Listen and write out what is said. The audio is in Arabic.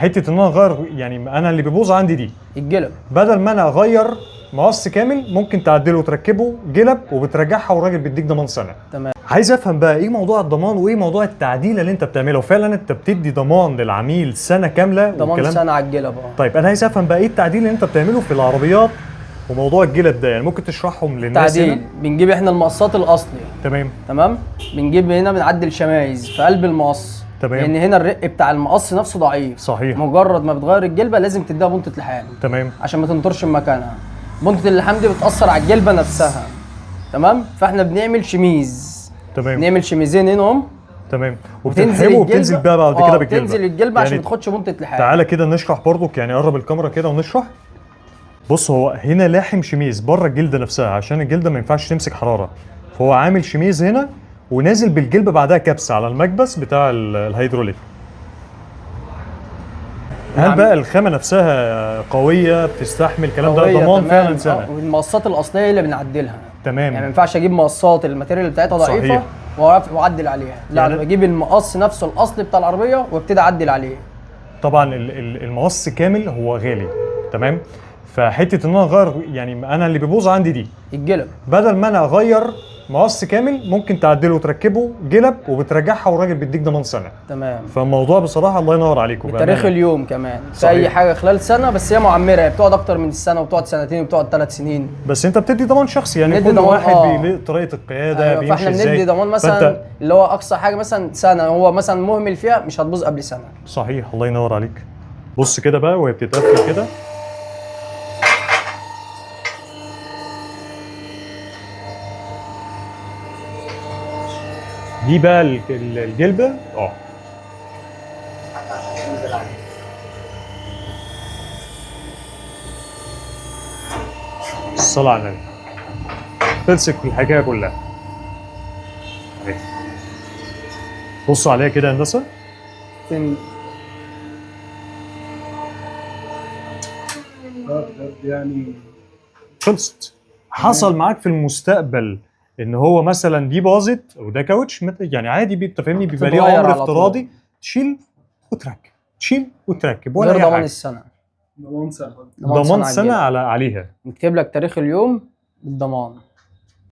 حته ان انا اغير، يعني انا اللي بيبوظ عندي دي الجلب. بدل ما انا اغير مقص كامل ممكن تعدله وتركبه جلب وبترجعها والراجل بيديك ضمان سنه. تمام. عايز افهم بقى ايه موضوع الضمان وايه موضوع التعديل اللي انت بتعمله، وفعلا انت بتدي ضمان للعميل سنه كامله ضمان سنه على الجلب. طيب انا عايز افهم بقى ايه التعديل اللي انت بتعمله في العربيات وموضوع الجلب ده، يعني ممكن تشرحهم للناس؟ تعديل بنجيب احنا المقصات الاصلي. تمام. بنجيب هنا بنعدل شمايز في قلب المقص. تمام. لان هنا الرق بتاع المقص نفسه ضعيف. صحيح. مجرد ما بتغير الجلبه لازم تديها بنطه لحام. تمام. عشان ما تنطرش من مكانها. بنطه اللحام دي بتاثر على الجلبه نفسها. تمام. فاحنا بنعمل شميز. تمام. نعمل شميزين هنا. تمام. وبتنحبه وبتنزل بقى بعد كده بالجلبه. بتنزل الجلبه يعني عشان ما تاخدش بنطه لحام. تعالى كده نشرح برضك، يعني قرب الكاميرا كده ونشرح. بص، هو هنا لاحم شميز بره الجلده نفسها عشان الجلده ما ينفعش تمسك حراره، فهو عامل شميز هنا ونازل بالجلبه بعدها كبسه على المكبس بتاع الهيدروليك. هل بقى الخامه نفسها قويه بتستحمل الكلام ده؟ ضمان فعلا سنه. والمقصات الاصليه اللي بنعدلها. تمام. يعني ما ينفعش اجيب مقصات الماتيريال بتاعتها ضعيفه واعدل عليها، لا انا بجيب المقص نفسه الاصلي بتاع العربيه وابتدي اعدل عليه. طبعا المقص كامل هو غالي، تمام؟ فحته ان انا اغير، يعني انا اللي بيبوظ عندي دي الجلب، بدل ما انا اغير مقص كامل ممكن تعدله وتركبه جلب وبترجعها والراجل بيديك ضمان سنه. تمام. فالموضوع بصراحه الله ينور عليكم بتاريخ اليوم كمان. صحيح. في اي حاجه خلال سنه، بس هي معمره، هي بتقعد اكتر من السنه وبتقعد سنتين وبتقعد 3 سنين. بس انت بتدي ضمان شخصي، يعني كل واحد بيليق طريقه القياده. أيوة. فاحنا بندي ضمان مثلا اللي هو اقصى حاجه مثلا سنه، هو مثلا مهمل فيها مش هتبوظ قبل سنه. صحيح، الله ينور عليك. بص كده بقى وهي بتتقفل كده، دي بقى الجلبه. الصلاة على النبي، خلصت الحكايه كلها. بصوا عليها كده يا هندسه. يعني خلصت. حصل معاك في المستقبل ان هو مثلا دي باظت وده كاوتش، يعني عادي بتفهمني، بيبقى ليه عمر افتراضي، تشيل وتركب، تشيل وتركب ولا غير ضمان السنه. ضمان سنه. ضمان سنه عليها. نكتب لك تاريخ اليوم بالضمان.